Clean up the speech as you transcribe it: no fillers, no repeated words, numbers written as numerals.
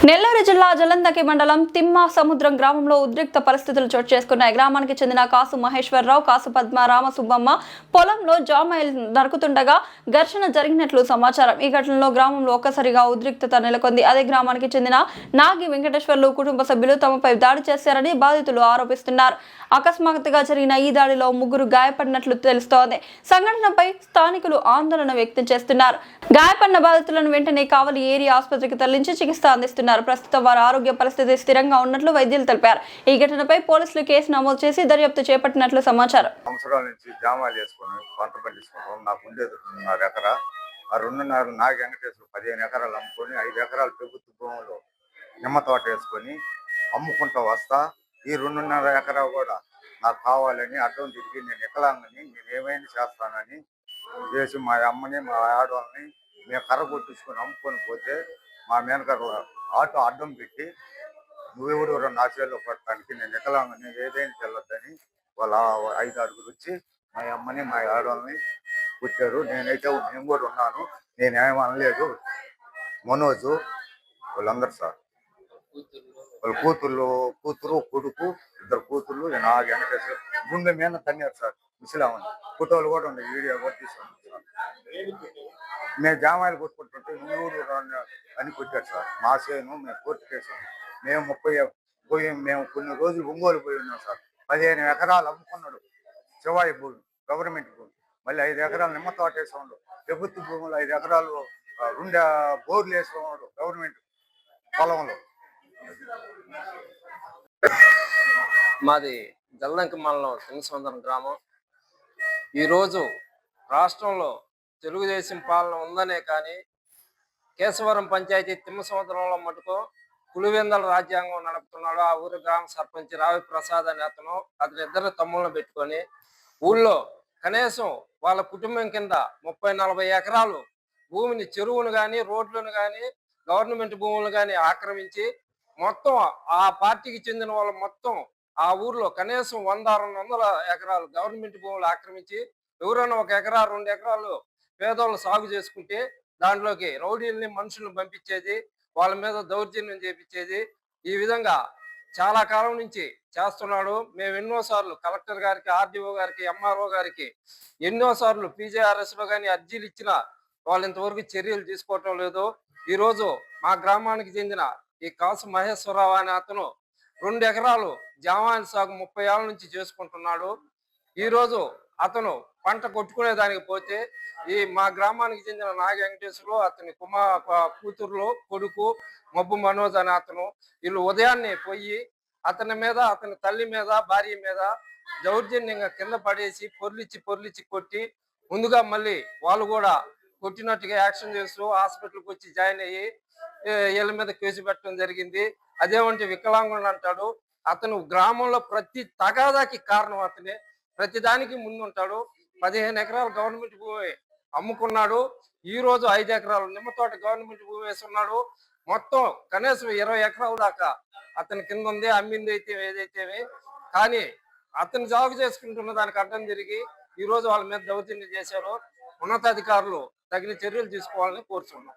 నెల్లూరు జిల్లా జలంధకి మండలం తిమ్మ సముద్రం గ్రామంలో ఉద్రిక్త పరిస్థితులు చోటు చేసుకున్నాయి. గ్రామానికి చెందిన కాసు మహేశ్వరరావు, కాసు పద్మ, రామసుబ్బమ్మ పొలంలో జామాయిల్ నరుకుతుండగా ఘర్షణ జరిగినట్లు సమాచారం. ఈ ఘటనలో గ్రామంలో ఒక్కసారిగా ఉద్రిక్తత నెలకొంది. అదే గ్రామానికి చెందిన నాగి వెంకటేశ్వర్లు కుటుంబ సభ్యులు తమపై దాడి చేశారని బాధితులు ఆరోపిస్తున్నారు. అకస్మాత్తుగా జరిగిన ఈ దాడిలో ముగ్గురు గాయపడినట్లు తెలుస్తోంది. సంఘటనపై స్థానికులు ఆందోళన వ్యక్తం చేస్తున్నారు. గాయపడిన బాధితులను వెంటనే కావలి ఏరియా ఆసుపత్రికి తరలించి చికిత్స అందిస్తున్నారు. ప్రస్తుతం వారి ఆరోగ్య పరిస్థితి స్థిరంగా ఉన్నట్లు వైద్యులు తెలిపారు. ఈ ఘటనపై పోలీసులు కేసు నమోదు చేసి దర్యాప్తు చేపట్టినట్లు సమాచారం. సంవత్సరాల నుంచి జామాలు వేసుకుని పంట పండించుకుంటాం. నాకు ఉండేది 2.5 ఎకరా. ఆ 2.5 నాగి వెంకటేశ్వర 15 ఎకరాలు అమ్ముకొని 5 ఎకరాలు ప్రభుత్వ భూములు నిమ్మ తోట వేసుకొని అమ్ముకుంటూ వస్తా. ఈ 2.5 ఎకరా కూడా నాకు కావాలని అడ్డం తిరిగి నేను వికలాంగని, నేను ఏమైనా చేస్తానని చేసి మా అమ్మని మా ఆడవాళ్ళని మేము కర్ర కొట్టించుకొని అమ్ముకొని పోతే మా మేనగారు ఆటో అడ్డం పెట్టి నువ్వెవరు నా చేతిలో పట్టడానికి, నేను వికలాంగని, ఏదైనా చెల్లొద్దని వాళ్ళ 5-6 వచ్చి మా అమ్మని మా ఆడవాళ్ళని పుట్టారు. నేను కూడా ఉన్నాను, నేనేం అనలేదు. మనోజు వాళ్ళందరూ సార్, వాళ్ళ కూతురు కొడుకు, 2 కూతుర్లు, నా వెంకటేశ్వర గుండె మీద తన్నారు సార్. ముసలామని ఫోటోలు కూడా ఉన్నాయి, వీడియో కూడా తీసుకున్నాం సార్. మేము జామాయిలు కొట్టుకుంటుంటే నువ్వు అని కొట్టారు సార్. మా సేను మేము కోర్టు కేసు మేము మేము కొన్ని రోజులు ఒంగోలు పోయి ఉన్నాం సార్. 15 ఎకరాలు అమ్ముకున్నాడు శివాయి భూమి, గవర్నమెంట్ భూమి. మళ్ళీ 5 ఎకరాలు నిమ్మ తోట వేసుకున్నాడు. ప్రభుత్వ భూములు 5 ఎకరాలు 2 బోర్లు వేసుకున్నాడు గవర్నమెంట్ పొలంలో. మాది జల్లంకి మండలం తిమ్మసముద్రం గ్రామం. ఈరోజు రాష్ట్రంలో తెలుగుదేశం పాలన ఉందనే కానీ కేశవరం పంచాయతీ తిమ్మసముద్రంలో మటుకు పులివెందల రాజ్యాంగం నడుపుతున్నాడు. ఆ ఊరి గ్రామ సర్పంచ్ రావి ప్రసాద్ అనే అతను 2 తమ్ముళ్ళను పెట్టుకొని ఊళ్ళో కనీసం వాళ్ళ కుటుంబం కింద 30-40 ఎకరాలు భూమిని, చెరువును కానీ, రోడ్లను కానీ, గవర్నమెంట్ భూములను కానీ ఆక్రమించి మొత్తం ఆ పార్టీకి చెందిన వాళ్ళు మొత్తం ఆ ఊర్లో కనీసం 100-200 ఎకరాలు గవర్నమెంట్ భూములు ఆక్రమించి ఎవరైనా 1 ఎకరా 2 ఎకరాలు పేదోళ్ళు సాగు చేసుకుంటే దాంట్లోకి రౌడీల్ని, మనుషులను పంపించేది, వాళ్ళ మీద దౌర్జన్యం చేపించేది. ఈ విధంగా చాలా కాలం నుంచి చేస్తున్నాడు. మేము ఎన్నోసార్లు కలెక్టర్ గారికి, ఆర్డీఓ గారికి, ఎంఆర్ఓ గారికి ఎన్నోసార్లు PJRS లో కానీ అర్జీలు ఇచ్చినా వాళ్ళు ఇంతవరకు చర్యలు తీసుకోవటం లేదు. ఈరోజు మా గ్రామానికి చెందిన ఈ కాసు మహేశ్వరరావు అనే అతను 2 ఎకరాలు జామాయిల సాగు 30 ఏళ్ళ నుంచి చేసుకుంటున్నాడు. ఈరోజు అతను పంట కొట్టుకునే దానికి పోతే ఈ మా గ్రామానికి చెందిన నాగ వెంకటేశ్వరరావు, అతని కూతురులో కొడుకు మబ్బు మనోజ్ అనే అతను, వీళ్ళు ఉదయాన్నే పోయి అతని మీద, అతని తల్లి మీద, భార్య మీద దౌర్జన్యంగా కింద పడేసి పొర్లిచ్చి కొట్టి, ముందుగా మళ్ళీ వాళ్ళు కూడా కొట్టినట్టుగా యాక్షన్ చేస్తూ హాస్పిటల్కి వచ్చి జాయిన్ అయ్యి వీళ్ళ మీద కేసు పెట్టడం జరిగింది. అదేమంటే వికలాంగుడు అంటాడు. అతను గ్రామంలో ప్రతి తగాదాకి కారణం అతనే, ప్రతి దానికి ముందుంటాడు. 15 ఎకరాలు గవర్నమెంట్ భూమి అమ్ముకున్నాడు. ఈ రోజు 5 ఎకరాలు నిమ్మ తోట గవర్నమెంట్ భూమి వేసుకున్నాడు. మొత్తం కనీసం 20 ఎకరాల దాకా అతని కింద ఉంది. అమ్మింది అయితే ఏదైతే కానీ అతను జాగు చేసుకుంటున్న దానికి అడ్డం తిరిగి ఈ రోజు వాళ్ళ మీద దౌర్జన్యం చేశారు. ఉన్నతాధికారులు తగిన చర్యలు తీసుకోవాలని కోరుతున్నాం.